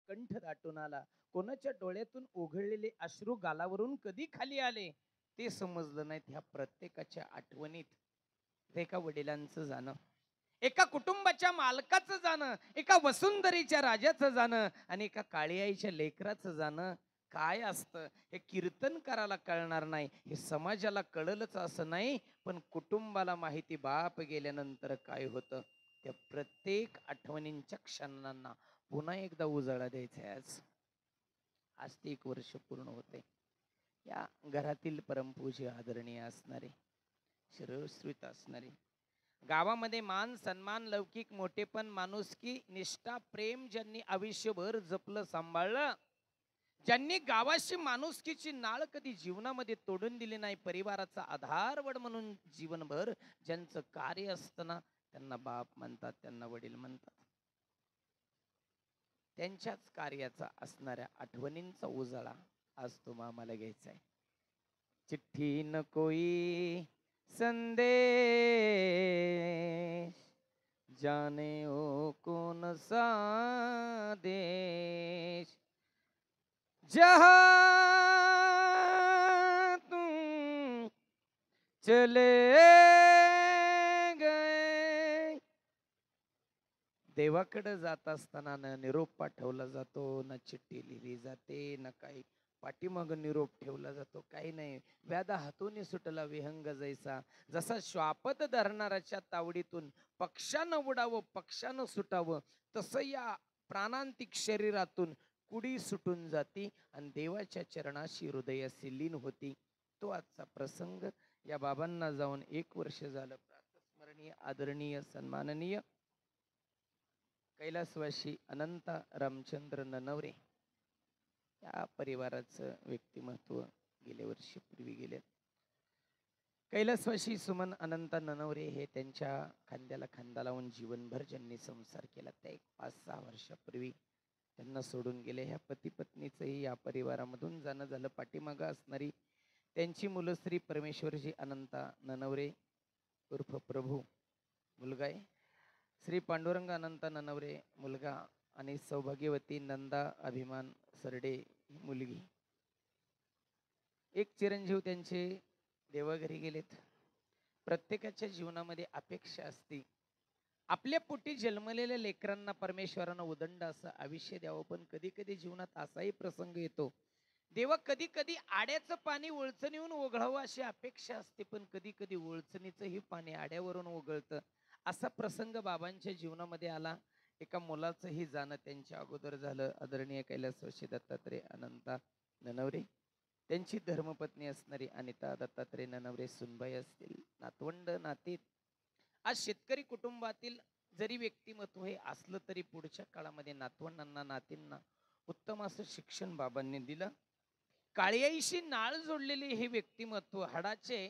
कंठ दाटून आला, कोणाच्या डोळ्यातून ओघळलेले अश्रू गालावरून कधी खाली आले ते समजलं नाही. ह्या प्रत्येकाच्या आठवणीत एका वडिलांचं जाणं, एका कुटुंबाच्या मालकाचं जाणं, एका वसुंधरीच्या राजाचं जाणं आणि एका काळीआईच्या लेकराचं जाणं काय असतं हे कीर्तनकाराला कळणार नाही, हे समाजाला कळलंच असं नाही, पण कुटुंबाला माहिती बाप गेल्यानंतर काय होतं. त्या प्रत्येक आठवणींच्या क्षणांना पुन्हा एकदा उजाळा द्यायचा आहे. आज ते 1 वर्ष पूर्ण होते. या घरातील परमपूज्य आदरणीय असणारे, शिरस्त्रित असणारे, गावामध्ये मान सन्मान लौकिक मोठेपण माणुसकी निष्ठा प्रेम ज्यांनी आयुष्यभर जपलं सांभाळलं, ज्यांनी गावाशी माणुसकीची नाळ कधी जीवनामध्ये तोडून दिली नाही, परिवाराचा आधारवड म्हणून जीवनभर ज्यांचं कार्य असतं त्यांना बाप म्हणतात, त्यांना वडील म्हणतात. त्यांच्याच कार्याचा असणाऱ्या आठवणींचा उजाळा आज तुम्हा आम्हाला घ्यायचा आहे. चिठ्ठी न कोई संदेश जाने ओ कौन सा देश, जहां तुम चले गए. देवाकडे जात असताना न निरोप पाठवला जातो, न चिठ्ठी लिहिली जाते, न काही पाठीमाग निरोप ठेवला जातो, काही नाही. व्याधा हातून सुटला विहंग जैसा. जसा श्वापद धरणाऱ्याच्या तावडीतून पक्षानं उडावं पक्षानं सुटावं, तसं या प्राणांतिक शरीरातून कुडी सुटून जाती आणि देवाच्या चरणाशी हृदयाशी लीन होती. तो आजचा प्रसंग. या बाबांना जाऊन 1 वर्ष झालं. प्रातस्मरणीय आदरणीय सन्माननीय कैलासवासी अनंत रामचंद्र ननवरे या परिवाराचं व्यक्तिमत्व गेल्या वर्षी पूर्वी गेले. कैलासवासी सुमन अनंत ननवरे हे त्यांच्या खांद्याला खांदा लावून जीवनभर ज्यांनी संसार केला, त्या 5-6 वर्षापूर्वी त्यांना सोडून गेले. ह्या पती पत्नीचंही या परिवारामधून जाणं झालं. पाठीमागं असणारी त्यांची मुलं श्री परमेश्वरजी अनंत ननवरे उर्फ प्रभू मुलगा आहे, श्री पांडुरंग अनंत ननवरे मुलगा आणि सौभाग्यवती नंदा अभिमान सरडे मुलगी. एक चिरंजीव त्यांचे देवाघरी गेलेत. प्रत्येकाच्या जीवनामध्ये अपेक्षा असते, आपल्या पोटी जन्मलेल्या लेकरांना परमेश्वरानं उदंड असं आयुष्य द्यावं, पण कधी कधी जीवनात असाही प्रसंग येतो, देवा कधी कधी आड्याचं पाणी ओळचणीहून ओघळावं अशी अपेक्षा असते, पण कधी कधी ओळचणीचंही पाणी आड्यावरून ओघळतं. असा प्रसंग बाबांच्या जीवनामध्ये आला. एका मुलाचंही जाणं त्यांच्या अगोदर झालं. आदरणीय कैलासवासी दत्तात्रय अनंता ननवरे, त्यांची धर्मपत्नी असणारी अनिता दत्तात्रय ननवरे सुनबाई असतील, नातवंड नातीत. आज शेतकरी कुटुंबातील जरी व्यक्तिमत्व हे असलं तरी पुढच्या काळामध्ये नातवंडांना नातींना उत्तम असं शिक्षण बाबांनी दिलं. काळीआईशी नाळ जोडलेले हे व्यक्तिमत्व, हाडाचे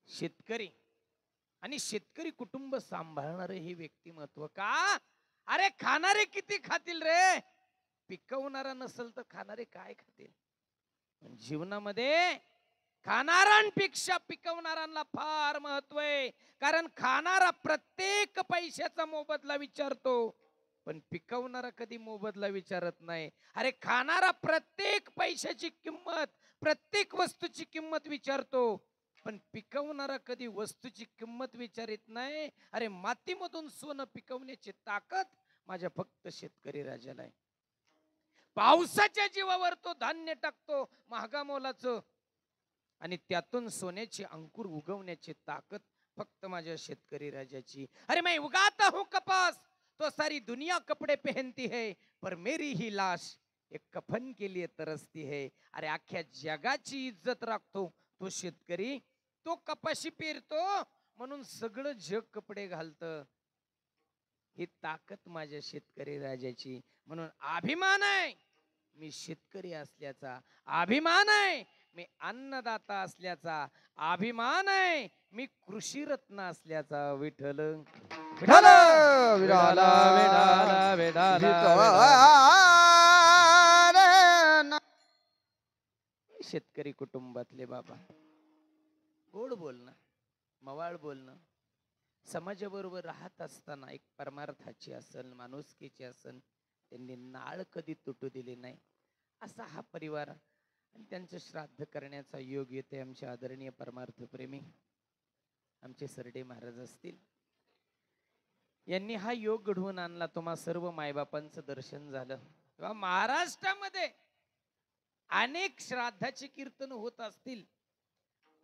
शेतकरी आणि शेतकरी कुटुंब सांभाळणारे हे व्यक्तिमत्व. का? अरे खाणारे किती खातील रे, पिकवणारा नसेल तर खाणारे काय खातील. जीवनामध्ये खाणाऱ्यांपेक्षा पिकवणाऱ्यांना फार महत्व आहे. कारण खाणारा प्रत्येक पैशाचा मोबदला विचारतो, पण पिकवणारा कधी मोबदला विचारत नाही. अरे खाणारा प्रत्येक पैशाची किंमत, प्रत्येक वस्तूची किंमत विचारतो, पण पिकवणारा कधी वस्तूची किंमत विचारित नाही. अरे मातीमधून सोनं पिकवण्याची ताकद माझ्या फक्त शेतकरी राजाला आहे. पावसाच्या जीवावर तो धान्य टाकतो महागा मोलाचं, आणि त्यातून सोन्याचे अंकुर उगवण्याची ताकद फक्त माझ्या शेतकरी राजाची. अरे मैं उगाता हूं कपास तो सारी दुनिया कपडे पहनती है, पर मेरी ही लाश एक कफन के लिए तरसती है. अरे अख्ख्या जगाची इज्जत राखतो तो शेतकरी. तो कपाशी पेरतो म्हणून सगळं जग कपडे घालतं. ही ताकद माझ्या शेतकरी राजाची. म्हणून अभिमान आहे मी शेतकरी असल्याचा, अभिमान आहे मी अन्नदाता असल्याचा, अभिमान आहे मी कृषी रत्न असल्याचा. विठ्ठल विठ्ठल विठ्ठल विठ्ठल शेतकरी कुटुंबातले बाबा. गोड बोलणं, मवाळ बोलणं, समाजाबरोबर राहत असताना एक परमार्थाची असन, माणुसकीची असन, त्यांनी नाळ कधी तुटू दिली नाही. असा हा परिवार आणि त्यांचं श्राद्ध करण्याचा योग येते. आमचे आदरणीय परमार्थ प्रेमी आमचे सरडे महाराज असतील, यांनी हा योग घडवून आणला. तुम्हा सर्व मायबापांचं दर्शन झालं. तेव्हा महाराष्ट्रामध्ये अनेक श्राद्धाचे कीर्तन होत असतील,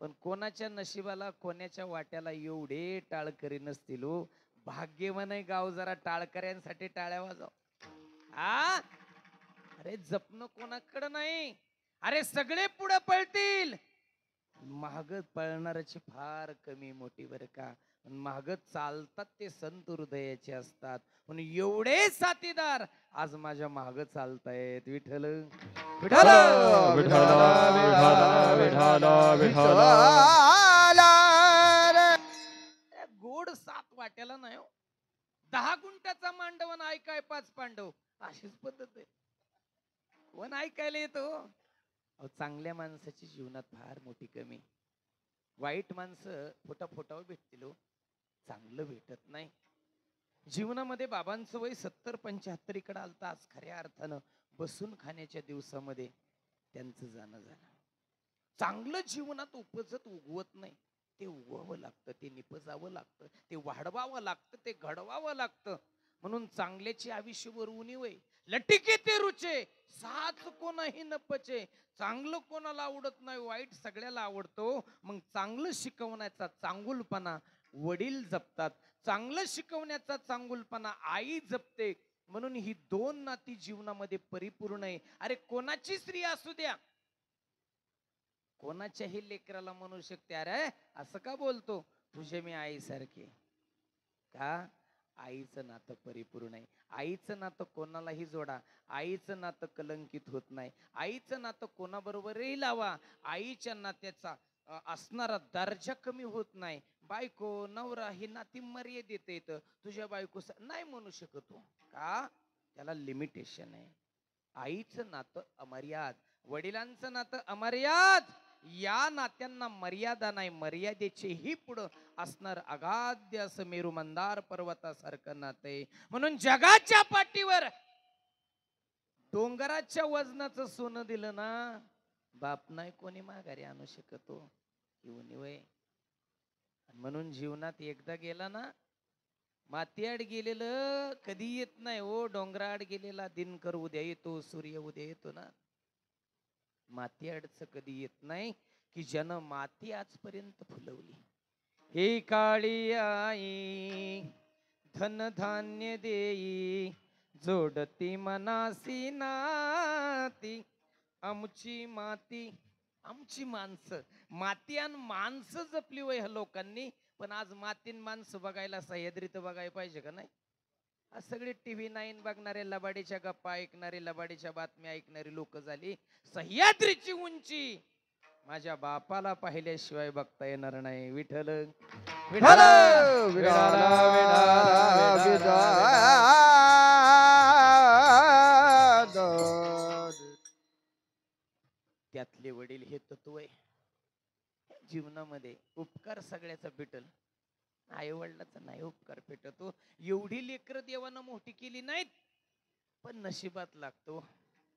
पण कोणाच्या नशिबाला कोणाच्या वाट्याला एवढे टाळकरी नसतील हो. भाग्यवान आहे गाव जरा टाळकऱ्यांसाठी टाळ्या वाजव. हा, अरे जपणं कोणाकडे नाही. अरे सगळे पुढे पळतील, माग पळणाऱ्याची फार कमी मोठी बर का. माग चालतात ते संत हृदयाचे असतात. म्हणून एवढे साथीदार आज माझ्या माग चालतायत. विठ्ठल विठ्ठल गोड सात वाट्याला नाही हो. 10 गुंठाचा मांडवन ऐकाय 5 पांडव, अशीच पद्धत आहे. कोण ऐकायला येतो? चांगल्या माणसाची जीवनात फार मोठी कमी. वाईट माणसं फोटावर भेटतील हो, चांगलं भेटत नाही. जीवनामध्ये बाबांचं वय 70-75 इकडे आलतं. आज खऱ्या अर्थानं बसून खाण्याच्या दिवसामध्ये त्यांचं जाणं झालं. चांगलं जीवनात उपजत उगवत नाही, ते उगवावं लागतं, ते निपजावं लागतं, ते वाढवावं लागतं, ते घडवावं लागतं. म्हणून चांगल्याची आयुष्यभर उणीव लटिके ते रुचे, साच कोणाही न पचे. चांगलं कोणाला आवडत नाही, वाईट सगळ्याला आवडतो. मग चांगलं शिकवण्याचा चांगुलपणा वडील जपतात, चांगलं शिकवण्याचा चांगुलपणा आई जपते. म्हणून ही 2 नाती जीवनामध्ये परिपूर्ण आहे. अरे कोणाची स्त्री असू द्या, कोणाच्याही लेकराला म्हणू शकते, अरे असं का बोलतो, तुझे मी आई सारखे. का? आईचं नातं परिपूर्ण आहे. आईचं नातं कोणालाही जोडा, आईचं नातं कलंकित होत नाही. आईचं नातं कोणाबरोबरही लावा, आईच्या नात्याचा असणारा दर्जा कमी होत नाही. बायको नवरा ही नाती मर्यादित येतं, तुझ्या बायको नाही म्हणू शकत हो. का? त्याला लिमिटेशन आहे. आईचं नातं अमर्याद, वडिलांचं नातं अमर्याद. या नात्यांना मर्यादा नाही, मर्यादेचेही पुढं असणार अगाध्य असं मेरू मंदार पर्वतासारखं नातं आहे. म्हणून जगाच्या पाठीवर डोंगराच्या वजनाचं सोनं दिलं ना, बाप नाही कोणी माघारी आणू शकतो. म्हणून जीवनात एकदा गेला ना, मातीआड गेलेलं कधी येत नाही हो. डोंगराआड गेलेला दिनकर उद्या येतो, सूर्य उद्या येतो ना. मातीआडचं कधी येत नाही की ज्यानं माती आजपर्यंत फुलवली. हे काळी आई धन धान्य देई, जोडती मनासी नाती. आमची माती, आमची माणसं, माती आणि माणसं जपली वय ह्या लोकांनी. पण आज मातीन माणसं बघायला सह्याद्रीत बघायला पाहिजे का नाही? आज सगळे TV 9 बघणारे, लबाडीच्या गप्पा ऐकणारे, लबाडीच्या बातम्या ऐकणारी लोक झाली. सह्याद्रीची उंची माझ्या बापाला पाहिल्याशिवाय बघता येणार नाही. विठ्ठल विठ्ठल त्यातले वडील हे तत्व आहे. जीवनामध्ये उपकार सगळ्याचा भेटल, आई वडिलाचा नाही उपकार भेटतो. एवढी लेकर देवानं मोठी केली नाहीत, पण नशिबात लागतो.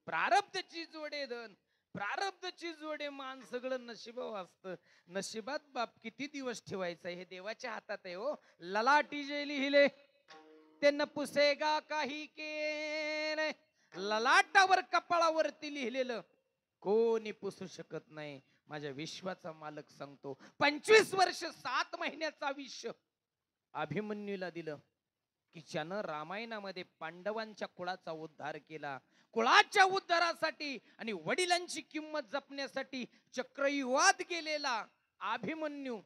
प्रारब्धची जोडे धन, प्रारब्धची जोडे मान, सगळं नशिबावर असतं. नशिबात बाप किती दिवस ठेवायचा हे देवाच्या हातात आहे हो. ललाटी जे लिहिले त्यांना पुसेगा काही केले, ललाटावर कपाळावरती लिहिलेलं कोणी पुसू शकत नाही. माझ्या विश्वाचा मालक सांगतो, 25 वर्ष 7 महिन्याचं आयुष्य अभिमन्यूला दिलं की ज्यानं रामायणामध्ये पांडवांच्या कुळाचा उद्धार केला. कुळाच्या उद्धारासाठी आणि वडिलांची किंमत जपण्यासाठी चक्रव्यूहात गेलेला अभिमन्यू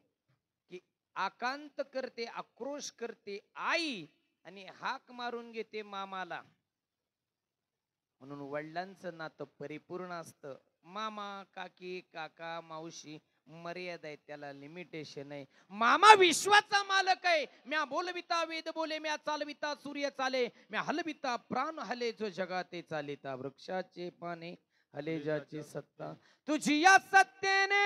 की आकांत करते, आक्रोश करते आई आणि हाक मारून घेते मामाला. म्हणून वडिलांचं नातं परिपूर्ण असतं. मामा, काकी, काका, मावशी मर्यादा आहे, त्याला लिमिटेशन आहे. मामा विश्वाचा मालक आहे. म्या बोलविता वेद बोले, म्या चालविता सूर्य चाले, म्या हलविता प्राण हले, जो जगाते चालिता. वृक्षाचे पाने हले ज्याची सत्ता, तुझी या सत्तेने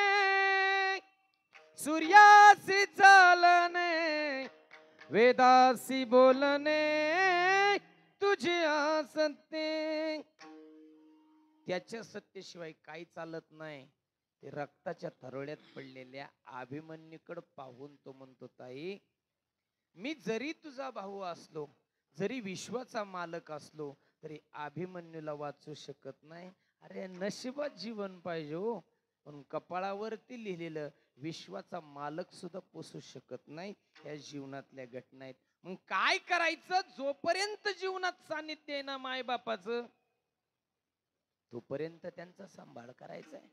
सूर्यासी चालने, वेदासी बोलने, तुझे सत्य, त्याच्या सत्तेशिवाय काही चालत नाही. ते रक्ताच्या थरोळ्यात पडलेल्या अभिमन्यूकडे पाहून तो म्हणतो, ताई मी जरी तुझा भाऊ असलो, जरी विश्वाचा मालक असलो, तरी अभिमन्यूला वाचू शकत नाही. अरे नशिबात जीवन पाहिजे हो, पण कपाळावरती लिहिलेलं विश्वाचा मालक सुद्धा पोसू शकत नाही. या जीवनातल्या घटना आहेत. मग काय करायचं? जोपर्यंत जीवनात सानिध्य आहे ना माय बापाचं, तोपर्यंत त्यांचा सांभाळ करायचा आहे,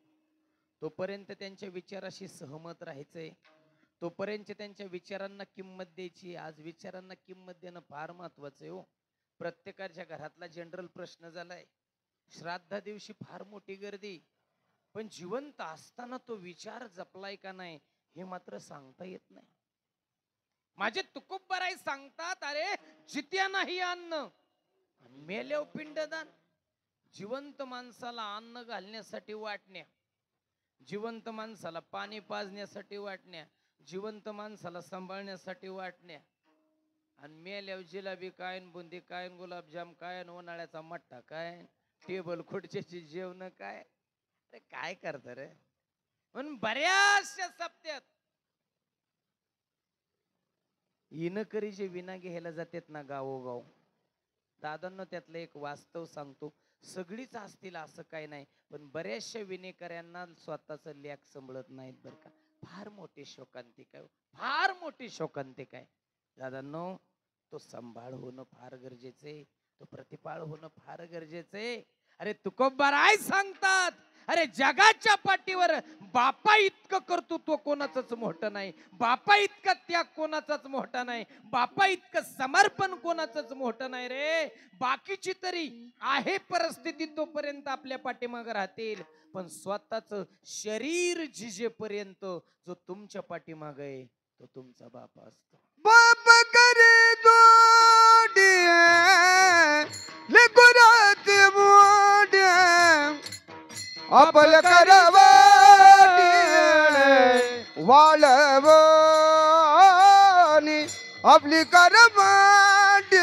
तोपर्यंत त्यांच्या विचाराशी सहमत राहायचंय, तोपर्यंत त्यांच्या विचारांना किंमत द्यायची. आज विचारांना किंमत देणं फार महत्वाचं आहे हो. प्रत्येकाच्या घरातला जनरल प्रश्न झालाय. श्राद्धा दिवशी फार मोठी गर्दी, पण जिवंत असताना तो विचार जपलाय का नाही हे मात्र सांगता येत नाही. माझे तुकोबराय सांगतात, अरे जित्या नाही अन्न, मेल्याव पिंडदान. जिवंत माणसाला अन्न घालण्यासाठी वाटण्या, जिवंत माणसाला पाणी पाजण्यासाठी वाटण्या, जिवंत माणसाला सांभाळण्यासाठी वाटण्या, आणि मेल्याव जिलाबी काय, बुंदी काय, गुलाबजाम काय, उन्हाळ्याचा मठ्ठा काय, टेबल खुर्च्याची जेवण काय. अरे काय करत रे. म्हणून बऱ्याचशा सप्त्यात इनकरी जे विना घ्यायला जातात ना गावोगाव, दादांनो त्यातलं एक वास्तव सांगतो. सगळीच असतील असं काही नाही, पण बऱ्याचशा विनेकऱ्यांना स्वतःच लेख संभळत नाहीत बरं का. फार मोठी शोकांतिक आहे, फार मोठी शोकांतिक आहे दादांनो. तो सांभाळ होणं फार गरजेचं आहे, तो प्रतिपाळ होणं फार गरजेचं आहे. अरे तुकोबाराय सांगतात, अरे जगाच्या पाठीवर बापा इतकं कर्तृत्व कोणाचंच मोठं नाही, बापा इतका त्याग कोणाचाच मोठा नाही, बापा इतकं समर्पण कोणाचंच मोठं नाही रे. बाकीची तरी आहे परिस्थिती तोपर्यंत आपल्या पाठीमागे राहतील, पण स्वतःच शरीर झिजेपर्यंत जो तुमच्या पाठीमागे आहे तो तुमचा बाप असतो. बाप करे दोडे लेकुरात मोडे आपल करवाडी वाळवणी आपली करवाडी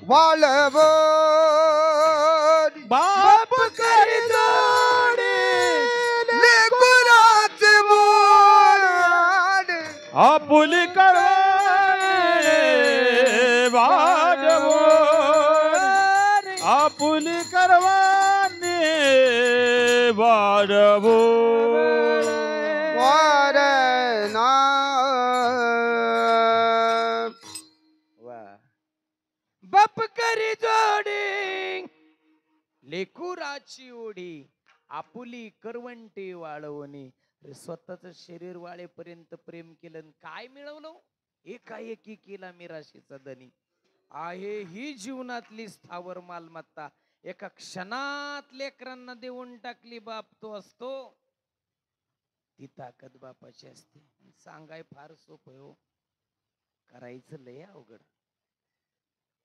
वाळवणी बाप करे दोडे लेकुरात मोडे आपुली करवाने वाजवो, आपुली करवाने वाजवो. वारणा बाप करी जोडी लेकुराची ओढी आपुली करवंटी वाळवणी. स्वतःच शरीर वाळेपर्यंत प्रेम केलं, काय मिळवलं? एकाएकी केला मिराशीचा धनी. आहे ही जीवनातली स्थावर मालमत्ता, एका क्षणात लेकरांना देऊन टाकली बाप तो असतो. ती ताकद बापाची असते. सांगाय फार सोपं हो, करायचं लय अवघड.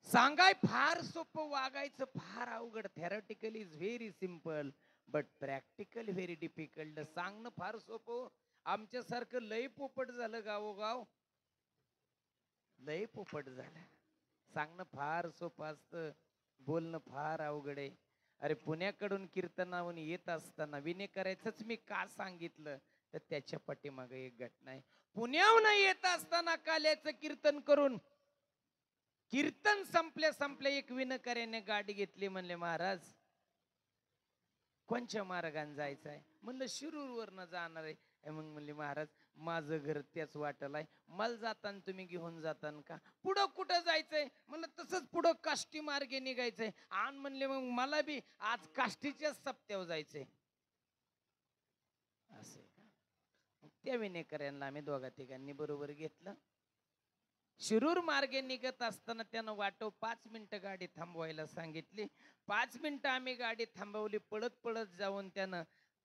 सांगाय फार सोपं, वागायचं फार अवघड. Theoretical is very simple but practical very difficult. सांगणं फार सोपं, आमच्यासारखं लय पोपट झालं गावोगाव, लय पोपट झालं. सांगणं फार सोपं असतं, बोलणं फार अवघड आहे. अरे पुण्याकडून कीर्तनावरून येत असताना विनेकरायचंच मी का सांगितलं तर त्याच्या पाठीमागे एक घटना आहे. पुण्याहून येत असताना काल्याचं कीर्तन करून कीर्तन संपल्या एक विनेकऱ्याने गाडी घेतली. म्हणले महाराज कोणच्या मार्गाने जायचं आहे? म्हणलं शिरूर वरनं जाणार आहे. मग म्हणले महाराज माझं घर त्याच वाटेला आहे, मला जाताना तुम्ही घेऊन जातान का? पुढं कुठं जायचंय? म्हणलं तसंच पुढं काष्टी मार्गे निघायचंय. आणि म्हणले मग मला बी आज काष्टीच्याच सप्त्यावर जायचंय. असं का? त्या विनेकऱ्यांना आम्ही दोघा तिघांनी बरोबर घेतलं. शिरूर मार्गे निघत असताना त्यानं वाटो 5 मिनिटं गाडी थांबवायला सांगितली. 5 मिनिटं आम्ही गाडी थांबवली. पळत पळत जाऊन त्यानं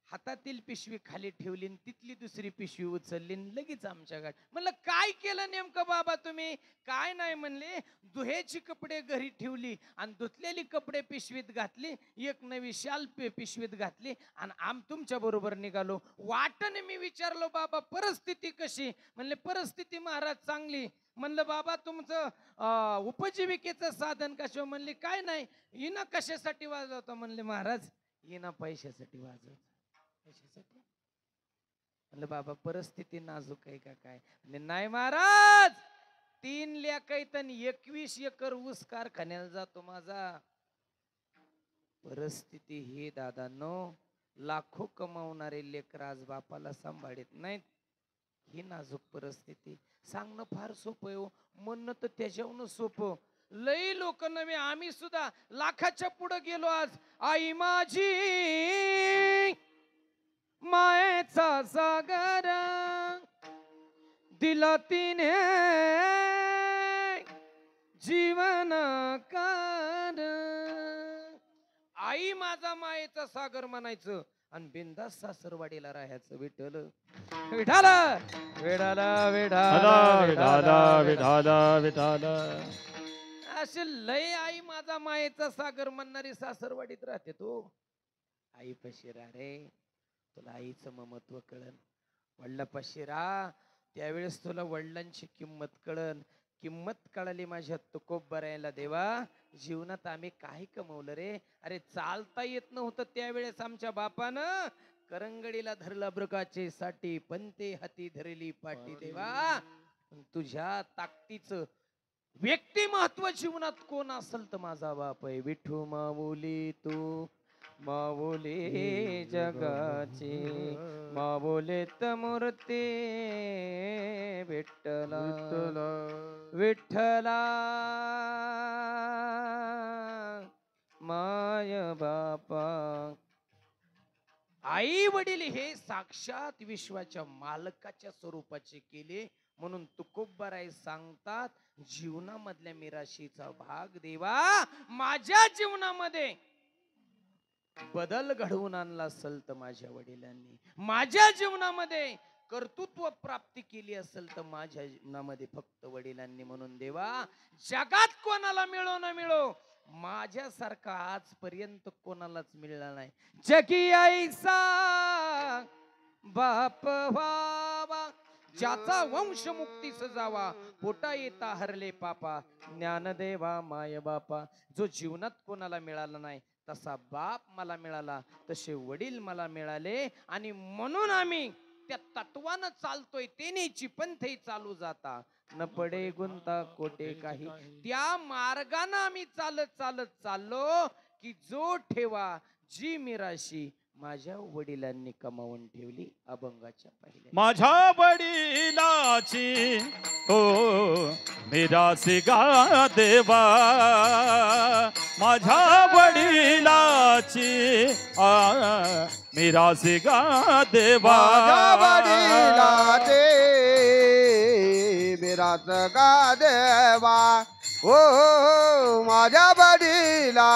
हातातील पिशवी खाली ठेवली, तिथली दुसरी पिशवी उचलली, लगेच आमच्या गाडी. म्हणलं काय केलं नेमकं बाबा तुम्ही? काय नाही म्हणले, दुहेची कपडे घरी ठेवली आणि धुतलेली कपडे पिशवीत घातली, एक नवी शाल पिशवीत घातली आणि तुमच्या बरोबर निघालो. वाटने मी विचारलो बाबा परिस्थिती कशी? म्हणले परिस्थिती महाराज चांगली. म्हणलं बाबा तुमचं उपजीविकेचं साधन कशा? म्हणले काय नाही, हिना कशासाठी वाजवतो? म्हणले महाराज हिना पैशासाठी वाजवतो. पैशासाठी? म्हणलं बाबा परिस्थिती नाजूक आहे का काय? म्हणले नाही महाराज, 3 लेक आहेत आणि 21 एकर ऊस कारखान्याला जातो माझा. परिस्थिती ही दादांनो, लाखो कमावणारे लेकर आज बापाला सांभाळत नाहीत. ही नाजूक परिस्थिती. सांगणं फार सोपं आहे, म्हणणं तर त्याच्याहून सोपं. लई लोक नव्हे, आम्ही सुद्धा लाखाच्या पुढे गेलो. आज आई माझी मायेचा सागर दिला तिने जीवन कर. आई माझा मायेचा सागर म्हणायचं आणि बिंदास सासरवाडीला राहायचं. विठ्ठल विठाल विठाल विठाल विठाल. असे लय आई माझा मायेचा सागर म्हणणारी सासरवाडीत राहते. तो आई पशी रा रे, तुला आईचं महत्व कळन. वडिलापाशी राहा, त्यावेळेस तुला वडिलांची किंमत कळन. किंमत कळाली माझ्या तुकोबरायला देवा. जीवनात आम्ही काय कमवलं रे? अरे चालता येत नव्हतं त्यावेळेस आमच्या बापानं करंगडीला धरला मृगाचे साठी, पंते हाती धरली पाटी देवा. तुझ्या ताकदीचं व्यक्ती महत्व जीवनात कोण असेल तर माझा बाप आहे. विठू माऊली तू माऊली जगाची, माऊलीत मूर्ती विठ्ठला विठ्ठला माय बापा. आई वडील हे साक्षात विश्वाच्या मालकाच्या स्वरूपाचे केले. म्हणून तुकोबराय सांगतात, जीवनामधल्या मिराशीचा भाग देवा. माझ्या जीवनामध्ये बदल घडवून आणला असेल तर माझ्या वडिलांनी, माझ्या जीवनामध्ये कर्तृत्व प्राप्ती केली असेल तर माझ्या जीवनामध्ये फक्त वडिलांनी. म्हणून देवा, जगात कोणाला मिळो न मिळो, माझ्यासारखा आजपर्यंत कोणालाच मिळाला नाही. जगी ऐसा बाप व्हावा, ज्याचा वंश मुक्तीस जावा, पोटा येता हरले पापा. ज्ञानदेवा माय बापा. जो जीवनात कोणाला मिळाला नाही तसा बाप मला मिळाला, तसे वडील मला मिळाले. आणि म्हणून आम्ही त्या तत्वानं चालतोय. तेनेची पंथही चालू जाता, न पडे गुंता कोटे काही. त्या मार्गाने आम्ही चालत चालत चाललो की जो ठेवा जी मिराशी माझ्या वडिलांनी कमावून ठेवली अभंगाच्या पहिल्या. माझ्या वडिलाची हो मिरासी गा देवा, माझ्या वडिलाची मिरासी गा देवा. माझ्या वडिलाचे मिरास गा देवा. ओ माझ्या वडिला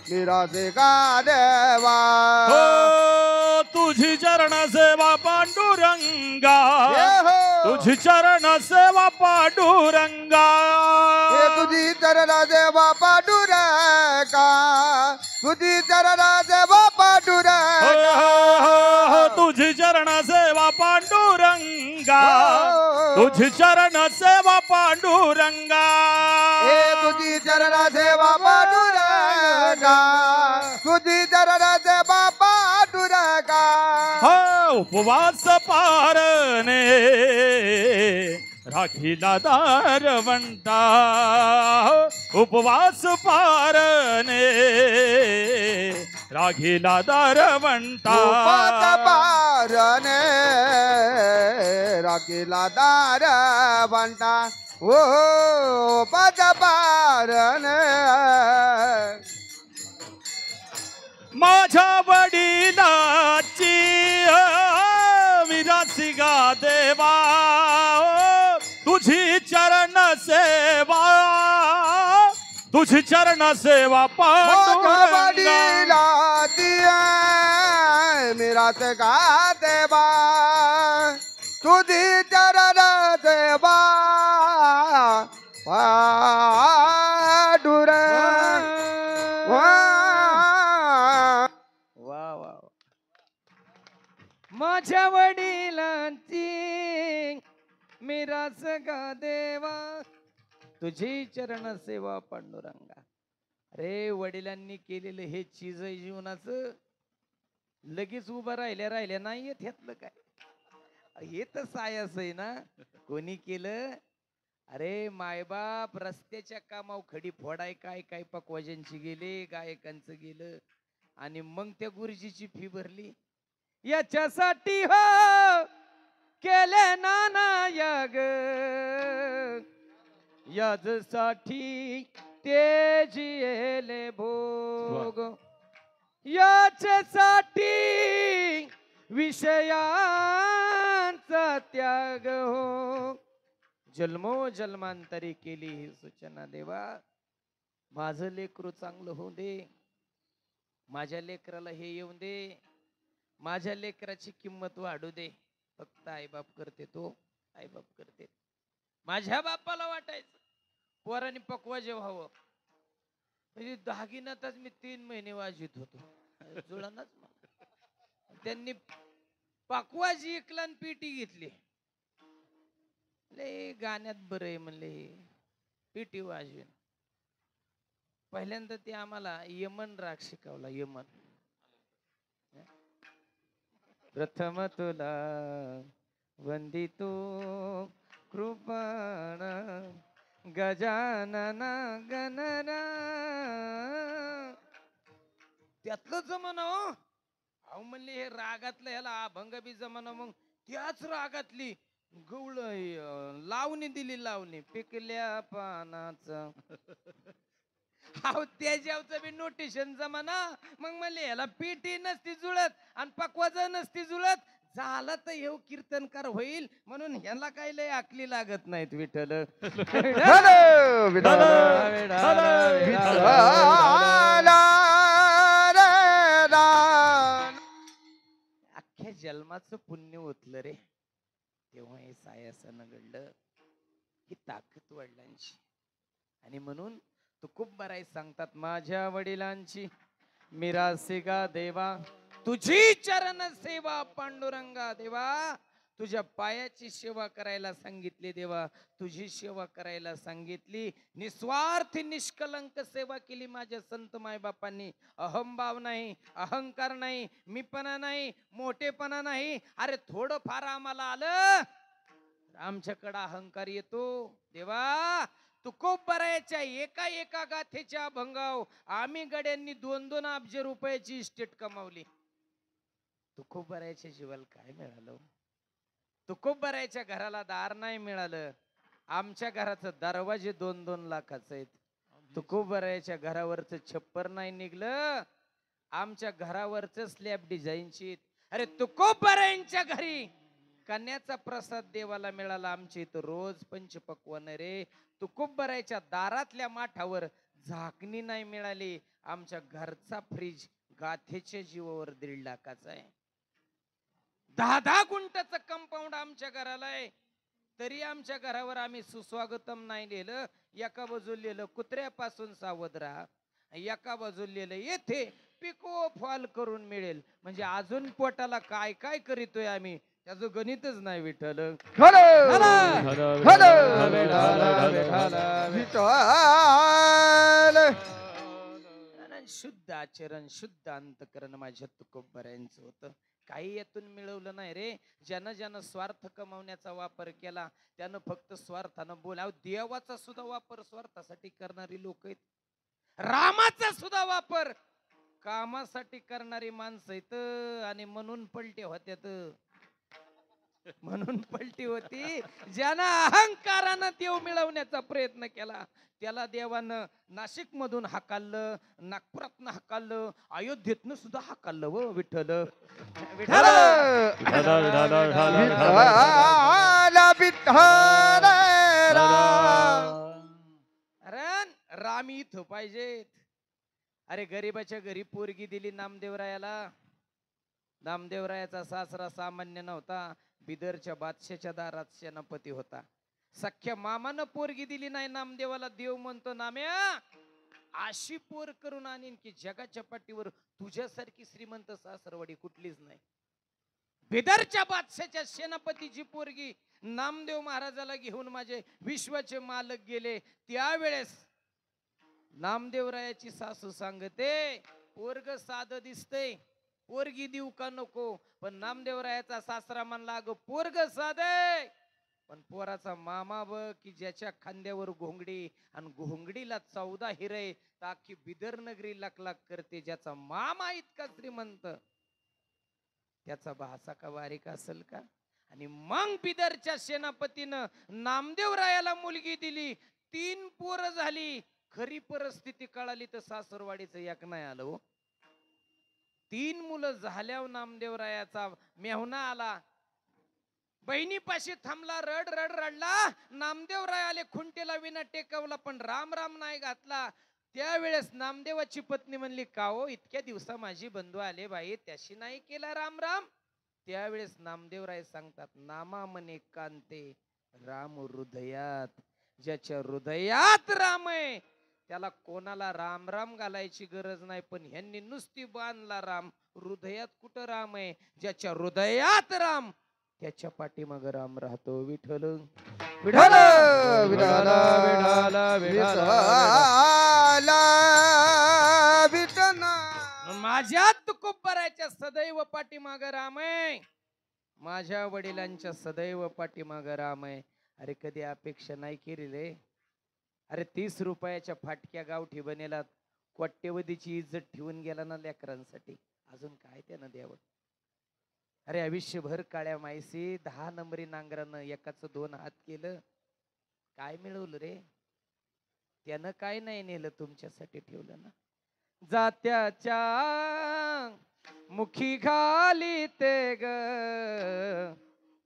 मिरास गा देवा. हो तुझी चरण सेवा पांडुरंगा, तुझी चरण सेवा पांडुरंगा. तुझी चरण देवा पांडुरंगा, तुझी चरण देवा पांडुरंगा. तुझी चरण सेवा पांडुरंगा, तुझी चरण सेवा पांडुरंगा. तुझी चरण सेवा पांडुरंगा, तुझी चरण सेवा पांडुरंगा. उपवास पारणे राखीला दारवंता, उपवास पारणे राखीला दारवंता. पारणे राखीला दारवंता. ओ पाच पारणे माझ्या वडिलाची विरासी गा देवा. तुझी चरण सेवा, तुझी चरण सेवा पांडुरंगा. मिरास गा देवा, तुझी चरण सेवा माझ्या वडिलांची मेरा सगा देवा तुझी चरण सेवा पांडुरंगा. अरे वडिलांनी केलेलं हे चीज आहे जीवनाचं, लगेच उभं राहिल्या नाही येत ह्यातलं काय. हे तर सायस आहे ना. कोणी केलं? अरे मायबाप रस्त्याच्या कामाव खडी फोडाय काय काय पकवाजांची गेले, गायकांचं गेलं, आणि मग त्या गुरुजीची फी भरली. याच्यासाठी हो केले नाना याग, यासाठी ते जियेले भोग, याच्यासाठी विषयांचा त्याग हो. जन्मो जन्मांतरी केली ही सूचना देवा. माझं लेकरू चांगलं होऊ दे, माझ्या लेकराला हे येऊन दे, माझ्या लेकराची किंमत वाढू दे. फक्त आईबाप करते तो, आईबाप करते. माझ्या वाटायचं पोरांनी पकवाजे व्हावं, म्हणजे दागिन्यातच मी 3 महिने वाजित होतो, जुळनाच मग. त्यांनी पकवाजी ऐकला आणि पेटी घेतली. लय गाण्यात बरं आहे म्हणले, पेटी वाजवेन. पहिल्यांदा ते आम्हाला यमन राग शिकवला. यमन प्रथम तुला वंदितो कृपाण गजानन गणना. त्यातलं जमन हो. अहो म्हणले हे रागातलं ह्याला अभंग बी जमन. मग त्याच रागातली गवळ लावणी दिली. लावणी पिकल्या पानाचा. अहो त्याच्यावचं बी नोटेशन जमाना. मग म्हणले ह्याला पेटी नसती जुळत आणि पकवाज नसती जुळत, झालं तर हे कीर्तनकार होईल म्हणून ह्याला काय लय आकली लागत नाहीत. विठ्ठल अख्ख्या जन्माचं पुण्य ओतलं रे. तेव्हा हे सायासानं घडलं. ही ताकद वडिलांची. आणि म्हणून तुकोबाराय सांगतात, माझ्या वडिलांची मिरासिगा देवा तुझी चरण सेवा पांडुरंगा. देवा तुझ्या पायाची सेवा करायला सांगितली. देवा तुझी सेवा करायला सांगितली. निस्वार्थी निष्कलंक सेवा केली माझ्या संत मायबापांनी. अहंभाव नाही, अहंकार नाही, मीपणा नाही, मोठेपणा नाही. अरे थोडं फार आम्हाला आलं आमच्याकडे अहंकार येतो. देवा तुकोबारायच्या एका एका गाथेच्या भंगाव आम्ही गड्यांनी 2-2 अब्ज रुपयाची इस्टेट कमावली. तुकोबारायच्या जीवाला काय मिळालं? तुकोबारायच्या घराला दार नाही मिळालं. आमच्या घराचं दरवाजे 2-2 लाखाचं आहेत. तुकोबारायच्या घरावरचं छप्पर नाही निघलं. आमच्या घरावरचं स्लॅब डिझाईनची. अरे तुकोबारायांच्या घरी कन्याचा प्रसाद देवाला मिळाला. आमच्या इथं रोज पंचपक्वान रे. तुकोबारायच्या दारातल्या माठावर झाकणी नाही मिळाली. आमच्या घरचा फ्रीज गाथेच्या जीवावर 1.5 लाखाचा आहे. 10-10 गुंठाचं कंपाऊंड आमच्या घराला आहे. तरी आमच्या घरावर आम्ही सुस्वागतम नाही लिहिलं. एका बाजूला लिहिलं कुत्र्यापासून सावध राहा, एका बाजूला लिहिलं येथे पिको फॉल करून मिळेल. म्हणजे अजून पोटाला काय काय करीतोय आम्ही त्याचं गणितच नाही. विठ्ठल शुद्ध आचरण शुद्ध अंतकरण माझ्या तुकोबारायांचं होतं. काही यातून मिळवलं नाही रे. ज्यानं ज्यानं स्वार्थ कमावण्याचा वापर केला त्यानं फक्त स्वार्थानं बोलाव. देवाचा सुद्धा वापर स्वार्थासाठी करणारी लोक आहेत. रामाचा सुद्धा वापर कामासाठी करणारी माणसं आहेत. आणि म्हणून पलटे होत्यात. म्हणून पलटी होती. ज्यानं अहंकारानं देव मिळवण्याचा प्रयत्न केला त्याला देवानं नाशिक मधून हाकाललं, नागपुरातनं हाकाललं, अयोध्येतनं सुद्धा हाकाललं. व विठ्ठल राम इथं पाहिजेत. अरे गरीबाच्या घरी पोरगी दिली नामदेवरायाला. नामदेवरायाचा सासरा सामान्य नव्हता. बिदरच्या बादशाच्या दारात सेनापती होता. सख्या मामानं पोरगी दिली नाही नामदेवाला. देव म्हणतो नाम्या अशी पोर करून आणीन की जगाच्या पाठीवर तुझ्यासारखी श्रीमंत सासरवाडी कुठलीच नाही. बिदरच्या बादशाच्या सेनापतीची पोरगी नामदेव महाराजाला घेऊन माझे विश्वाचे मालक गेले. त्यावेळेस नामदेवरायाची सासू सांगते, पोरग साधं दिसतंय, पोरगी देऊ का नको? पण नामदेवरायाचा सासरा म्हणला, अगं पोरग साधे, पण पोराचा मामा बघ की ज्याच्या खांद्यावर घोंगडी आणि घोंगडीला 14 हिरे, तर अख्खी बिदर नगरी लकलक करते. ज्याचा मामा इतका श्रीमंत, त्याचा भासा का बारीक असेल का? आणि मग बिदरच्या सेनापतीनं नामदेवरायाला मुलगी दिली. 3 पोरं झाली. खरी परिस्थिती कळाली तर सासरवाडीचं एक नाही आलं हो. 3 मुलं झाल्यावर नामदेवरायाचा मेहुणा आला, बहिणीपाशी थांबला, रड रड रडला. नामदेवराय आले, खुंटेला विना टेकवला, पण राम राम नाही घातला. त्यावेळेस नामदेवाची पत्नी म्हणली, का हो इतक्या दिवसा माझी बंधू आले बाई, त्याशी नाही केला राम राम? त्यावेळेस नामदेवराय सांगतात, नामा मने कांते राम हृदयात. ज्याच्या हृदयात राम आहे त्याला कोणाला राम राम घालायची गरज नाही. पण ह्यांनी नुसती बांधला राम, हृदयात कुठं राम आहे? ज्याच्या हृदयात राम त्याच्या पाठीमाग राम राहतो. विठ्ठल विठ्ठल विठ्ठल विठ्ठल विठ्ठल. विठ्ठल माझ्या तुकोबराच्या सदैव पाठीमाग राम आहे, माझ्या वडिलांच्या सदैव पाठीमाग राम आहे. अरे कधी अपेक्षा नाही केली रे. अरे 30 रुपयाच्या फाटक्या गावठी बनेला कोट्यवधीची इज्जत ठेवून गेला ना लेकरांसाठी, अजून काय त्यानं द्यावं? अरे आयुष्यभर काळ्या मायसी 10 नंबरी नांगरानं एकाच 2 हात केलं, काय मिळवलं रे? त्यानं काय नाही नेलं, तुमच्यासाठी ठेवलं ना. जात्याच्या मुखी घाली ते ग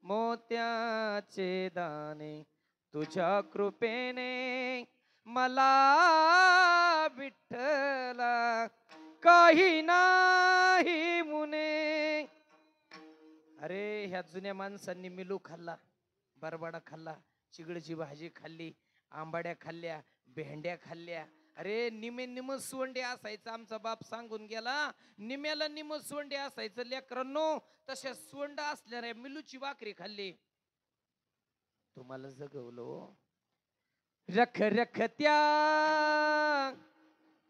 मोत्याचे दाणे, तुझ्या कृपेने मला विठ्ठला काही नाही मुने. अरे ह्या जुन्या माणसांनी मिलू खाल्ला, बरबाडा खाल्ला, चिगडची भाजी खाल्ली, आंबाड्या खाल्ल्या, भेंड्या खाल्ल्या. अरे निमे निम सोंडे असायचं, आमचा बाप सांगून गेला, निम्याला निम सोंडे असायचं लेकरांनो. तशा सोंड असल्याने मिलूची भाकरी खाल्ली. तुम्हाला जगवलो रख रखत्या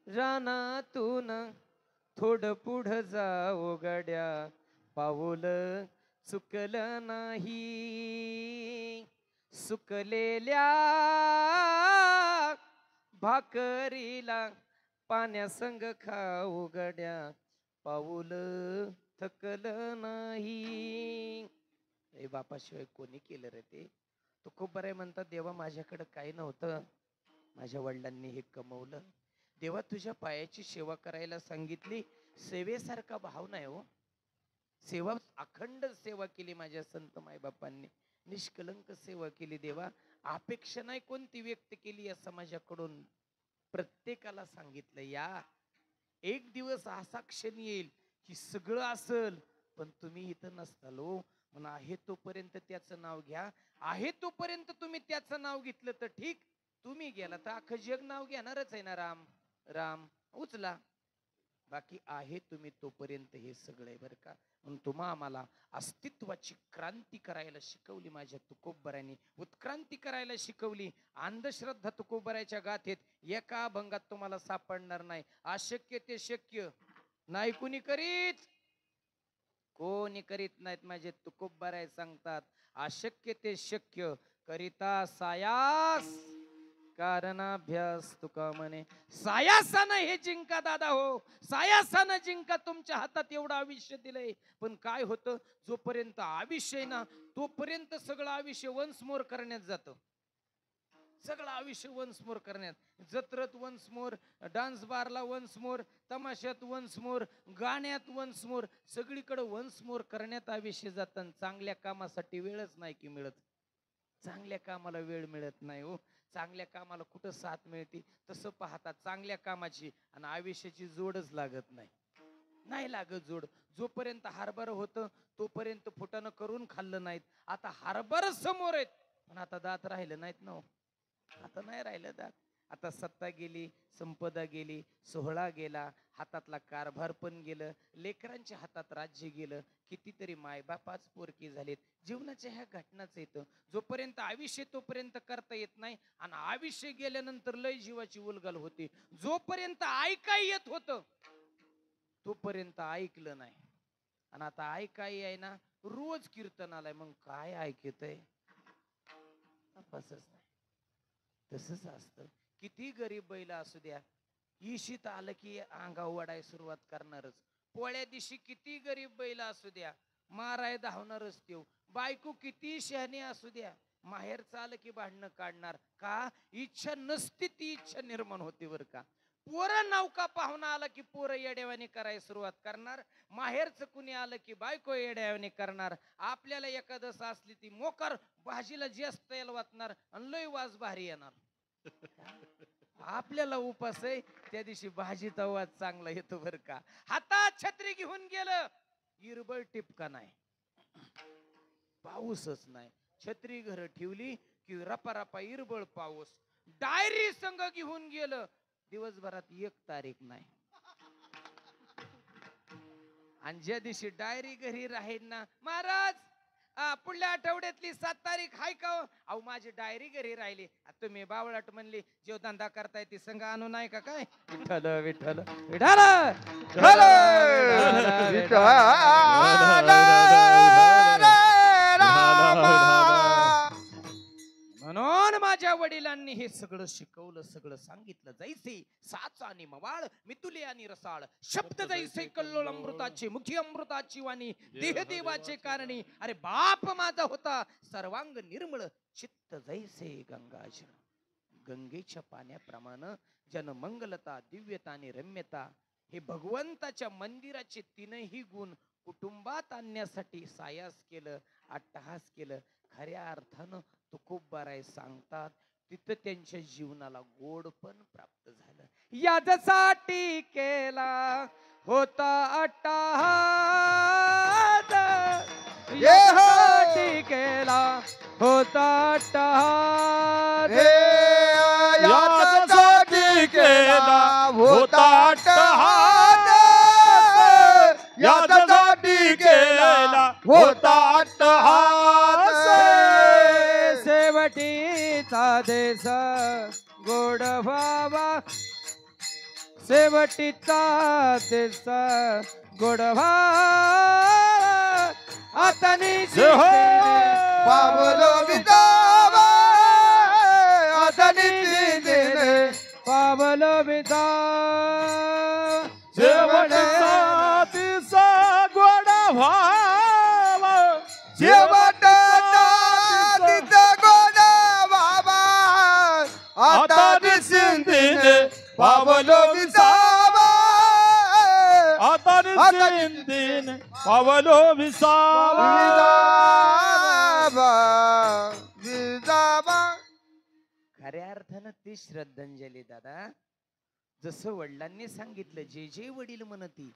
रानातून, थोडं पुढं जाओ गड्या, पाऊल चुकलं नाही. सुकलेल्या भाकरीला पाण्यासंग खाऊ गड्या, पाऊल थकलं नाही. ए बापाशिवाय कोणी केलं रे ते? तो खूप बरं म्हणतात, देवा माझ्याकडे काही नव्हतं, माझ्या वडिलांनी हे कमवलं. देवा तुझ्या पायाची सेवा करायला सांगितली, सेवेसारखा भाव नाही हो. सेवा, अखंड सेवा केली माझ्या संत मायबापांनी, निष्कलंक सेवा केली. देवा अपेक्षा नाही कोणती व्यक्त केली या समाजाकडून. प्रत्येकाला सांगितलं, या एक दिवस असा क्षण येईल की सगळं असल पण तुम्ही इथं नसताल हो. म्हणून आहे तोपर्यंत त्याचं नाव घ्या, आहे तोपर्यंत तुम्ही त्याचं नाव घेतलं तर ठीक, तुम्ही गेला तर अख्खं जग नाव घेणारच आहे ना. राम राम उचला, बाकी आहे तुम्ही तोपर्यंत हे सगळे बरं का. म्हणून तुम्हा आम्हाला अस्तित्वाची क्रांती करायला शिकवली माझ्या तुकोबरायांनी, उत्क्रांती करायला शिकवली. अंधश्रद्धा तुकोबराच्या गाथेत एका भंगात तुम्हाला सापडणार नाही. अशक्य ते शक्य नाही कुणी करीत, कोणी करीत नाहीत. माझे तुकोबराय सांगतात, अशक्य ते शक्य करिता सायास कारणाभ्यास तुका म्हणे. सायासानं हे जिंका दादा हो, सायासानं जिंका. तुमच्या हातात एवढं आयुष्य दिलंय, पण काय होतं, जोपर्यंत आयुष्य आहे ना तोपर्यंत सगळं आयुष्य वन्स मोर करण्यात जातं. सगळं आयुष्य वन्स मोर करण्यात, जत्रेत वन्स मोर, डान्स बारला वन्स मोर, तमाशात वन्स मोर, गाण्यात वन्स मोर, सगळीकडे वन्स मोर करण्यात आयुष्य जातं. चांगल्या कामासाठी वेळच नाही की मिळत. चांगल्या कामाला वेळ मिळत नाही हो. चांगल्या कामाला कुठं साथ मिळते? तसं पाहता चांगल्या कामाची आणि आयुष्याची जोडच लागत नाही, नाही लागत जोड. जोपर्यंत हरभर होतं तोपर्यंत फुटानं करून खाल्लं नाहीत. आता हरभर समोर आहेत पण आता दात राहिलं नाहीत ना. आता नाही राहिलं दात. आता सत्ता गेली, संपदा गेली, सोहळा गेला, हातातला कारभार पण गेलं, लेकरांच्या हातात राज्य गेलं, कितीतरी मायबापाच पोरकी झालीत. जीवनाच्या ह्या घटनाच येतं. जोपर्यंत आयुष्य तोपर्यंत करता येत नाही, आणि आयुष्य गेल्यानंतर लय जीवाची उलगल होती. जोपर्यंत ऐकाय येत होतं तोपर्यंत ऐकलं नाही, आणि आता ऐकाय आहे ना, रोज कीर्तन आलाय, मग काय ऐकतय? तपासच नाही. तसंच असतं. किती गरीब बैल असू द्या, इशीत आलं की अंगावर वाढाय सुरुवात करणारच. पोळ्या दिवशी किती गरीब बैल असू द्या, माराय धावणारच त्यो. बायको किती शहाणी असू द्या, माहेर आलं की भांडणं काढणार. का? इच्छा नसती ती इच्छा निर्माण होते बर का. पोरं नौका पाहुणा आला की पोरं येड्यावानी करायला सुरुवात करणार. माहेरचं कुणी आलं की बायको येड्यावानी करणार. आपल्याला एकादश असली ती मोकर भाजीला जास्त तेल वाटणार आणि लय वास भारी येणार. आपल्याला उपास आहे त्या दिवशी भाजीचा वास चांगला येतो बर का. हातात छत्री घेऊन गेलं, इरबळ टिपका नाही, पाऊसच नाही. छत्री घर ठेवली की रपा इरबळ पाऊस. डायरी संघ घेऊन गेलं, दिवसभरात 1 तारीख नाही. आणि ज्या दिवशी डायरी घरी राहील ना, महाराज पुढल्या आठवड्यातली 7 तारीख हाय का? अहो माझी डायरी घरी राहिली. तुम्ही बावळाट म्हणली जेवधंदा करताय ती संघ आणू नाही का काय? विठ्ठल विठ्ठल विठ्ठल म्हणून माझ्या वडिलांनी हे सगळं शिकवलं, सगळं सांगितलं. जैसे साच आणि मवाळ, मितुले आणि रसाळ, शब्द जैसे कल्लोळ अमृताची, मुखी अमृताची वाणी, देह देवाचे कारणी. अरे बाप माझा होता सर्वांग निर्मळ, चित्त जैसे गंगाजळ. गंगेच्या पाण्याप्रमाणे जनमंगलता, दिव्यता आणि रम्यता हे भगवंताच्या मंदिराचे 3ही गुण कुटुंबात आणण्यासाठी सायास केलं, अट्टहास केलं. खऱ्या अर्थानं तुकोबाराय सांगतात तिथं त्यांच्या जीवनाला गोड पण प्राप्त झालं. याच्यासाठी केला होता अट्टहास, याच्यासाठी केला होता अट्टहास, याच्यासाठी केला होता अट्टहास, याच्यासाठी केला होता अट्टहास. शेवटीचा देश गोड व्हावा, शेवटीचा देश गोड व्हावा. आता पावलो विदावा, आता पावलो विदा. शेवटचा दिसा गोड व्हावा, शेवटचा दिसा गोड व्हावा. आता निश्चिंतीने पावलो विसावा, आता निश्चिंतीने पावलो विसावा. खऱ्या अर्थानं ती श्रद्धांजली दादा. जसं वडिलांनी सांगितलं, जे जे वडील म्हणती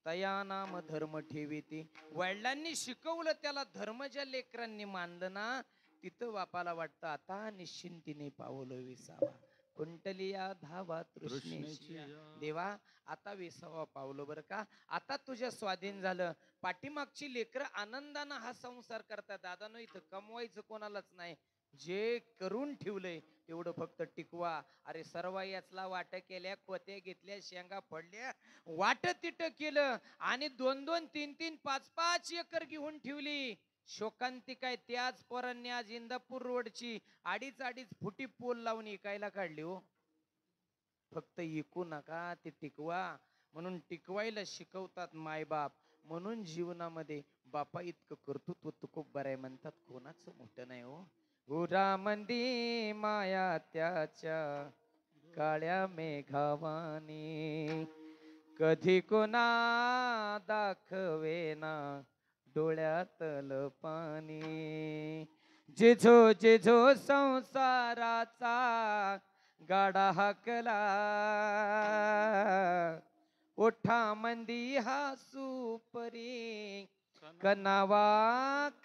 तया नाम धर्म ठेवीती. वडिलांनी शिकवलं त्याला धर्म ज्या लेकरांनी मानलं ना, तिथं बापाला वाटतं आता निश्चिंतीने पावलं विसावा. कुंटलिया धावा तृष्णेची, देवा आता विसावा पावलं बर का. आता तुझ्या स्वाधीन झालं. पाठीमागची लेकरं आनंदानं हा संसार करतात. दादानो इथं कमवायचं कोणालाच नाही. जे करून ठेवलंय तेवढं फक्त टिकवा. अरे सर्व याचला वाट केल्या, कोत्या घेतल्या, शेंगा फोडल्या, वाट तिट केलं, आणि 2-2, 3-3, 5-5 एकर घेऊन ठेवली. शोकांती काय त्याच पोरांनी आज इंदापूर रोडची 2.5 फुटी पोल लावून इकायला काढली हो. फक्त इकू नका, ते टिकवा. म्हणून टिकवायला शिकवतात मायबाप. म्हणून जीवनामध्ये बापा इतकं कर्तृत्व तुकोबाराय म्हणतात कोणाचं मोठं नाही हो. उरामंदी माया त्याच्या काळ्या मेघावानी, कधी कोणा दाखवेना डोळ्यातलं पाणी. जिजो जिजो संसाराचा गाडा हाकला, ओठामंदी हसू परी कनावा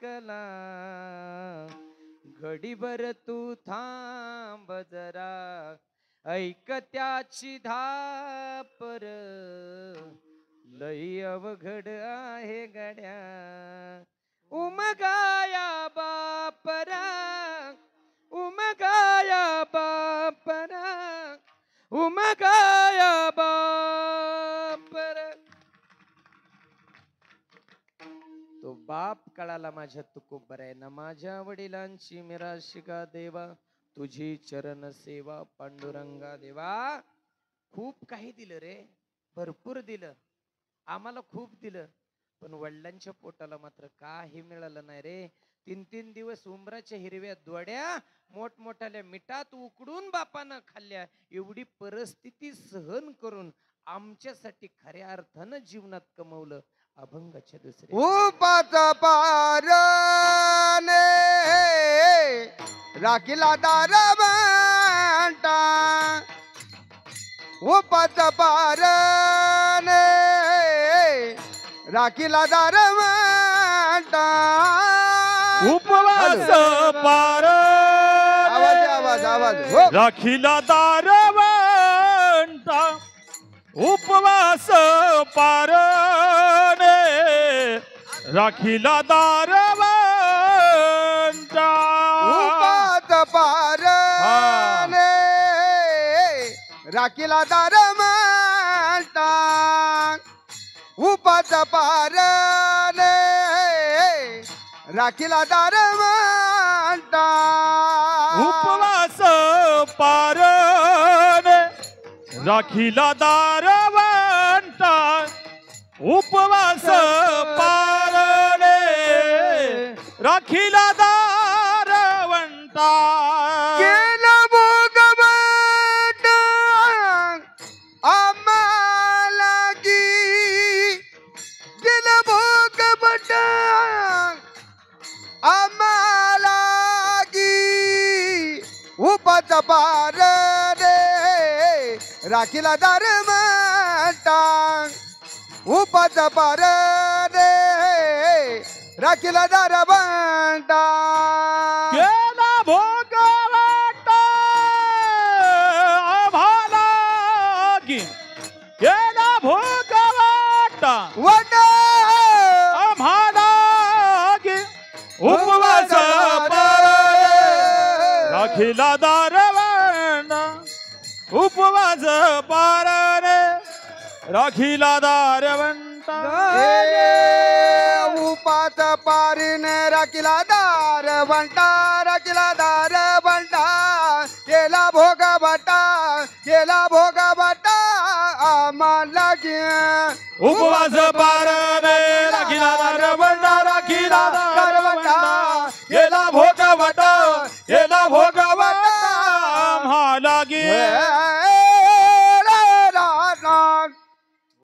कला. घडीभर तू थांब जरा, ऐक त्याची धापर लई अवघड आहे गड्या उमगाया बापरा उमगाया बापरा उमगाया बापरा. तो बाप कळाला माझ्या तुकोबऱ्यानं माझ्या वडिलांची मिराशिका देवा तुझी चरण सेवा पांडुरंगा देवा. खूप काही दिलं रे, भरपूर दिलं, आम्हाला खूप दिलं, पण वडिलांच्या पोटाला मात्र काही मिळालं नाही रे. 3-3 दिवस उंबराच्या हिरव्या दोड्या मोठमोठ्याल्या मिठात उकडून बापानं खाल्ल्या. एवढी परिस्थिती सहन करून आमच्यासाठी खऱ्या अर्थानं जीवनात कमवलं अभंगाच्या दुसरे. उपाच पारने राखीला दार म्हणता उपाच पारने राखीला दार म्हणता. उपवास पार आवाज आवाज आवाज हो. राखीला दारवंटा उपवास पारणे राखीला दारवंटा. उपाच पारने राखीला दार म्हणता उपाच पारने राखीला दार म्हणता. उपवास पारणे राखीला दारवंटा उपवास पारणे राखीला दारवंटा. केलं भोगवट आम्हाला की केलं भोगवट आम्हाला की उपाच पार रे राखीला दार म्हणता उपाच पार रे राखीला दार म्हणता. केला भोगवटा आम्हाला की केला भोगवटा वट आम्हाला की उपवास राखीला दारवंटा उपवास पारणे राखीला दारवंटा. उपाच पारीने राखीला दार बनता राखीला दार बनता केला भोग बटा आम्हाला उपवास पारणे राखीला दारवंटा राखीला दारवंटा केला भोगवटा केला भोगवटा आम्हाला गे